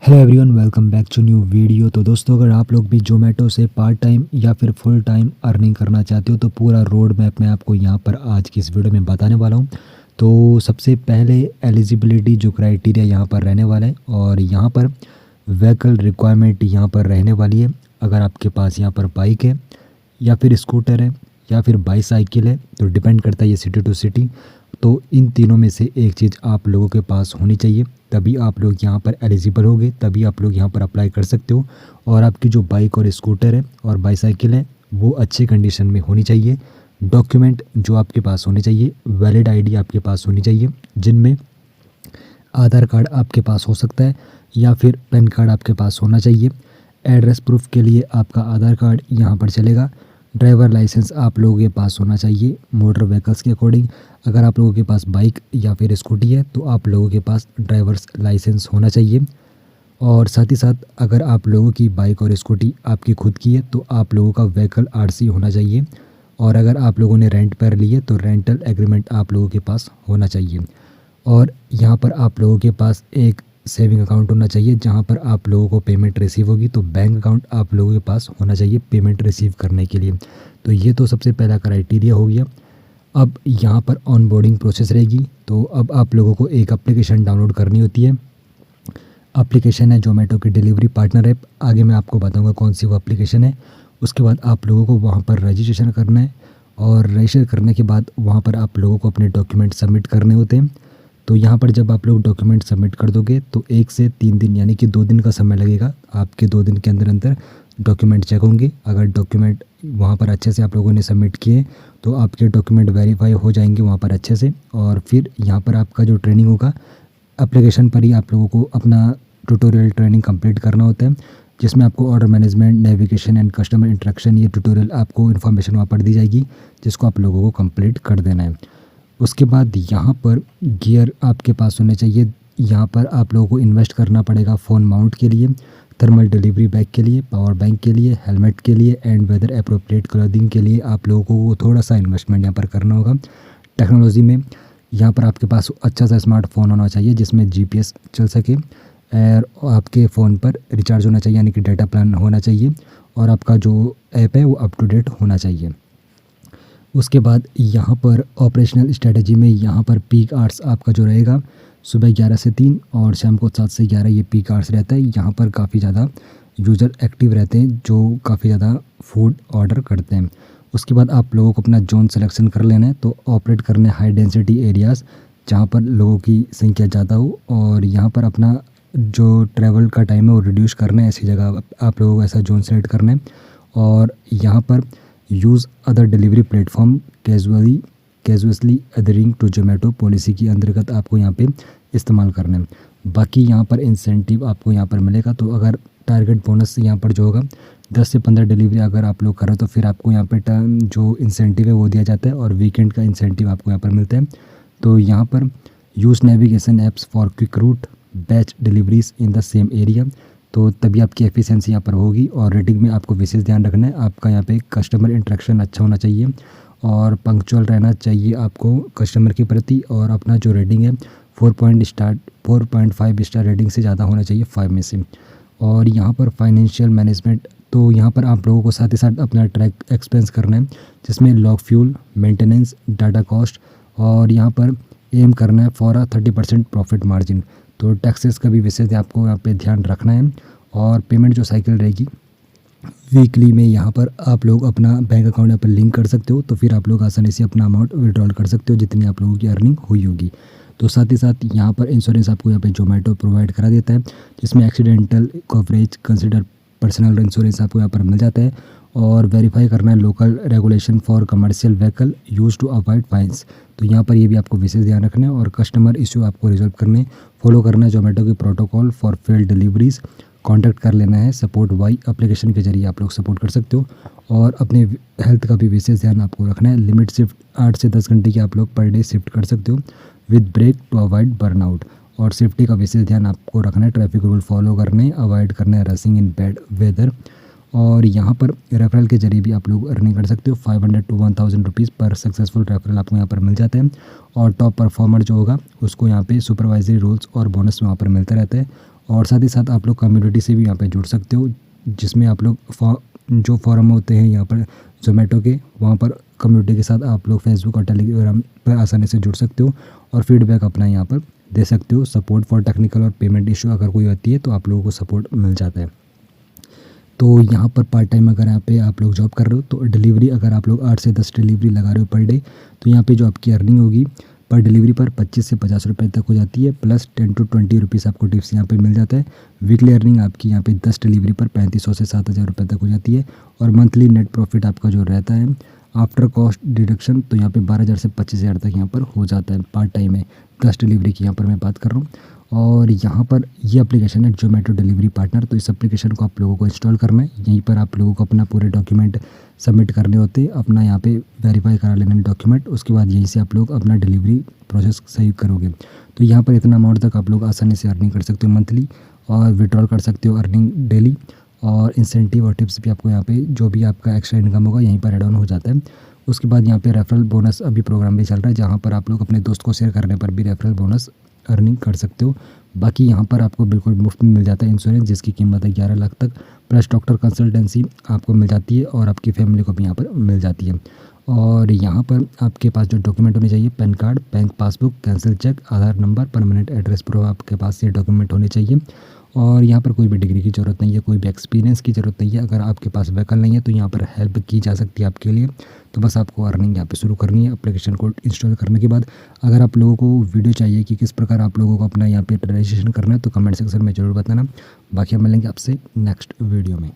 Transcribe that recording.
Hello everyone, welcome back to new video. तो दोस्तों, अगर आप लोग भी जोमेटो से पार्ट टाइम या फिर फुल टाइम अर्निंग करना चाहते हो तो पूरा रोड मैप मैं आपको यहाँ पर आज की इस वीडियो में बताने वाला हूँ। तो सबसे पहले एलिजिबिलिटी जो क्राइटेरिया यहाँ पर रहने वाला है, और यहाँ पर व्हीकल रिक्वायरमेंट यहाँ पर रहने वाली है। अगर आपके पास यहाँ पर बाइक है या फिर स्कूटर है या फिर बाईसाइकिल है, तो डिपेंड करता है ये सिटी टू सिटी। तो इन तीनों में से एक चीज़ आप लोगों के पास होनी चाहिए, तभी आप लोग यहाँ पर एलिजिबल होगे, तभी आप लोग यहाँ पर अप्लाई कर सकते हो। और आपकी जो बाइक और स्कूटर है और बाईसाइकिल है वो अच्छे कंडीशन में होनी चाहिए। डॉक्यूमेंट जो आपके पास होने चाहिए, वैलिड आईडी आपके पास होनी चाहिए, जिनमें आधार कार्ड आपके पास हो सकता है या फिर पैन कार्ड आपके पास होना चाहिए। एड्रेस प्रूफ के लिए आपका आधार कार्ड यहाँ पर चलेगा। ड्राइवर लाइसेंस आप लोगों के पास होना चाहिए मोटर व्हीकल्स के अकॉर्डिंग। अगर आप लोगों के पास बाइक या फिर स्कूटी है तो आप लोगों के पास ड्राइवर्स लाइसेंस होना चाहिए। और साथ ही साथ अगर आप लोगों की बाइक और स्कूटी आपकी खुद की है तो आप लोगों का व्हीकल आरसी होना चाहिए। और अगर आप लोगों ने रेंट पर ली है तो रेंटल एग्रीमेंट आप लोगों के पास होना चाहिए। और यहाँ पर आप लोगों के पास एक सेविंग अकाउंट होना चाहिए जहाँ पर आप लोगों को पेमेंट रिसीव होगी। तो बैंक अकाउंट आप लोगों के पास होना चाहिए पेमेंट रिसीव करने के लिए। तो ये तो सबसे पहला क्राइटेरिया हो गया। अब यहाँ पर ऑनबोर्डिंग प्रोसेस रहेगी। तो अब आप लोगों को एक एप्लीकेशन डाउनलोड करनी होती है। एप्लीकेशन है जोमेटो की डिलीवरी पार्टनर ऐप। आगे मैं आपको बताऊँगा कौन सी वो एप्लीकेशन है। उसके बाद आप लोगों को वहाँ पर रजिस्ट्रेशन करना है, और रजिस्टर करने के बाद वहाँ पर आप लोगों को अपने डॉक्यूमेंट सबमिट करने होते हैं। तो यहाँ पर जब आप लोग डॉक्यूमेंट सबमिट कर दोगे तो 1 से 3 दिन यानी कि 2 दिन का समय लगेगा। आपके 2 दिन के अंदर अंदर डॉक्यूमेंट चेक होंगे। अगर डॉक्यूमेंट वहाँ पर अच्छे से आप लोगों ने सबमिट किए तो आपके डॉक्यूमेंट वेरीफाई हो जाएंगे वहाँ पर अच्छे से। और फिर यहाँ पर आपका जो ट्रेनिंग होगा, एप्लीकेशन पर ही आप लोगों को अपना ट्यूटोरियल ट्रेनिंग कंप्लीट करना होता है, जिसमें आपको order management, navigation and customer interaction, ये ट्यूटोरियल आपको इन्फॉर्मेशन वहाँ पर दी जाएगी जिसको आप लोगों को कंप्लीट कर देना है। उसके बाद यहाँ पर गियर आपके पास होने चाहिए। यहाँ पर आप लोगों को इन्वेस्ट करना पड़ेगा फ़ोन माउंट के लिए, थर्मल डिलीवरी बैग के लिए, पावर बैंक के लिए, हेलमेट के लिए एंड वेदर अप्रोप्रिएट क्लोथिंग के लिए आप लोगों को थोड़ा सा इन्वेस्टमेंट यहाँ पर करना होगा। टेक्नोलॉजी में यहाँ पर आपके पास अच्छा सा स्मार्टफोन होना चाहिए जिसमें जीपीएस चल सके, और आपके फ़ोन पर रिचार्ज होना चाहिए यानी कि डाटा प्लान होना चाहिए, और आपका जो ऐप है वो अप टू डेट होना चाहिए। उसके बाद यहाँ पर ऑपरेशनल स्ट्रेटजी में यहाँ पर पीक आवर्स आपका जो रहेगा सुबह 11 से 3 और शाम को 7 से 11 ये पीक आवर्स रहता है। यहाँ पर काफ़ी ज़्यादा यूज़र एक्टिव रहते हैं जो काफ़ी ज़्यादा फूड ऑर्डर करते हैं। उसके बाद आप लोगों को अपना जोन सिलेक्शन कर लेना है। तो ऑपरेट करने हाई डेंसिटी एरियाज़ जहाँ पर लोगों की संख्या ज़्यादा हो, और यहाँ पर अपना जो ट्रैवल का टाइम है वो रिड्यूस करना है। ऐसी जगह आप लोगों को ऐसा जोन सेलेक्ट करना है। और यहाँ पर use other delivery platform casually adhering to Zomato policy के अंतर्गत आपको यहाँ पे इस्तेमाल करना है। बाकी यहाँ पर इंसेंटिव आपको यहाँ पर मिलेगा। तो अगर टारगेट बोनस यहाँ पर जो होगा 10 से 15 डिलीवरी अगर आप लोग करो तो फिर आपको यहाँ पे जो इंसेंटिव है वो दिया जाता है, और वीकेंड का इंसेंटिव आपको यहाँ पर मिलता है। तो यहाँ पर use navigation apps for quick route batch deliveries in the same area. तो तभी आपकी एफिशिएंसी यहाँ पर होगी। और रेटिंग में आपको विशेष ध्यान रखना है, आपका यहाँ पे कस्टमर इंटरेक्शन अच्छा होना चाहिए और पंक्चुअल रहना चाहिए आपको कस्टमर के प्रति। और अपना जो रेटिंग है 4.5 स्टार रेटिंग से ज़्यादा होना चाहिए 5 में से। और यहाँ पर फाइनेंशियल मैनेजमेंट, तो यहाँ पर आप लोगों को साथ ही साथ अपना ट्रैक एक्सपेंस करना है, जिसमें log fuel, maintenance, data cost, और यहाँ पर एम करना है फॉर 30% प्रॉफिट मार्जिन। तो टैक्सेस का भी विशेष आपको यहाँ पे ध्यान रखना है। और पेमेंट जो साइकिल रहेगी वीकली में, यहाँ पर आप लोग अपना बैंक अकाउंट यहाँ पर लिंक कर सकते हो। तो फिर आप लोग आसानी से अपना अमाउंट विड्रॉल कर सकते हो जितनी आप लोगों की अर्निंग हुई होगी। तो साथ ही साथ यहाँ पर इंश्योरेंस आपको यहाँ पे जोमेटो प्रोवाइड करा देता है, जिसमें accidental coverage, consider personal insurance आपको यहाँ पर मिल जाता है। और वेरीफाई करना है local regulation for commercial vehicle use to avoid fines. तो यहाँ पर ये भी आपको विशेष ध्यान रखना है। और कस्टमर इशू आपको रिजॉल्व करने, फॉलो करना है जोमेटो के protocol for failed deliveries. Contact कर लेना है सपोर्ट वाई एप्लीकेशन के जरिए आप लोग सपोर्ट कर सकते हो। और अपने हेल्थ का भी विशेष ध्यान आपको रखना है। लिमिट शिफ्ट 8 से 10 घंटे की आप लोग पर डे शिफ्ट कर सकते हो with break to avoid burnout. और सेफ्टी का विशेष ध्यान आपको रखना है, ट्रैफिक रूल फॉलो करने, अवॉइड करना है रसिंग इन बैड वेदर। और यहाँ पर रेफरल के जरिए भी आप लोग अर्निंग कर सकते हो। 500 to 1000 रुपीज़ पर सक्सेसफुल रेफरल आपको यहाँ पर मिल जाता है। और टॉप परफॉर्मर जो होगा उसको यहाँ पे सुपरवाइजरी रोल्स और बोनस वहाँ पर मिलता रहता है। और साथ ही साथ आप लोग कम्युनिटी से भी यहाँ पे जुड़ सकते हो, जिसमें आप लोग जो फॉरम होते हैं यहाँ पर ज़ोमैटो के, वहाँ पर कम्युनिटी के साथ आप लोग फेसबुक और टेलीग्राम पर आसानी से जुड़ सकते हो और फीडबैक अपना यहाँ पर दे सकते हो। सपोर्ट फॉर टेक्निकल और पेमेंट इशू अगर कोई होती है तो आप लोगों को सपोर्ट मिल जाता है। तो यहाँ पर पार्ट टाइम अगर यहाँ पे आप लोग जॉब कर रहे हो तो डिलीवरी अगर आप लोग 8 से 10 डिलीवरी लगा रहे हो पर डे, तो यहाँ पे जो आपकी अर्निंग होगी पर डिलीवरी पर 25 से 50 रुपये तक हो जाती है, प्लस 10 to 20 रुपीज़ आपको टिप्स यहाँ पे मिल जाता है। वीकली अर्निंग आपकी यहाँ पे 10 डिलीवरी पर 3500 से 7000 रुपये तक हो जाती है। और मंथली नेट प्रॉफिट आपका जो रहता है आफ्टर कॉस्ट डिडक्शन, तो यहाँ पे 12,000 से 25,000 तक यहाँ पर हो जाता है पार्ट टाइम में। 10 डिलीवरी की यहाँ पर मैं बात कर रहा हूँ। और यहाँ पर ये एप्लीकेशन है ज़ोमैटो डिलीवरी पार्टनर। तो इस एप्लीकेशन को आप लोगों को इंस्टॉल करना है। यहीं पर आप लोगों को अपना पूरे डॉक्यूमेंट सबमिट करने होते हैं, अपना यहाँ पे वेरीफाई करा लेना डॉक्यूमेंट। उसके बाद यहीं से आप लोग अपना डिलीवरी प्रोसेस सही करोगे। तो यहाँ पर इतना अमाउंट तक आप लोग आसानी से अर्निंग कर सकते हो मंथली, और विड्रॉल कर सकते हो अर्निंग डेली। और इंसेंटिव और टिप्स भी आपको यहाँ पे जो भी आपका एक्स्ट्रा इनकम होगा यहीं पर ऐड ऑन हो जाता है। उसके बाद यहाँ पे रेफरल बोनस अभी प्रोग्राम भी चल रहा है, जहाँ पर आप लोग अपने दोस्त को शेयर करने पर भी रेफरल बोनस अर्निंग कर सकते हो। बाकी यहाँ पर आपको बिल्कुल मुफ्त में मिल जाता है इंश्योरेंस, जिसकी कीमत है 11 लाख तक, प्लस डॉक्टर कंसल्टेंसी आपको मिल जाती है और आपकी फैमिली को भी यहाँ पर मिल जाती है। और यहाँ पर आपके पास जो डॉक्यूमेंट होने चाहिए, PAN card, bank passbook, cancel cheque, Aadhaar number, permanent address proof, आपके पास ये डॉक्यूमेंट होने चाहिए। और यहाँ पर कोई भी डिग्री की ज़रूरत नहीं है, कोई भी एक्सपीरियंस की ज़रूरत नहीं है। अगर आपके पास व्हीकल नहीं है तो यहाँ पर हेल्प की जा सकती है आपके लिए। तो बस आपको अर्निंग यहाँ पे शुरू करनी है एप्लीकेशन को इंस्टॉल करने के बाद। अगर आप लोगों को वीडियो चाहिए कि किस प्रकार आप लोगों को अपना यहाँ पे रजिस्ट्रेशन करना है तो कमेंट सेक्शन में ज़रूर बताना। बाकी हम मिलेंगे आपसे नेक्स्ट वीडियो में।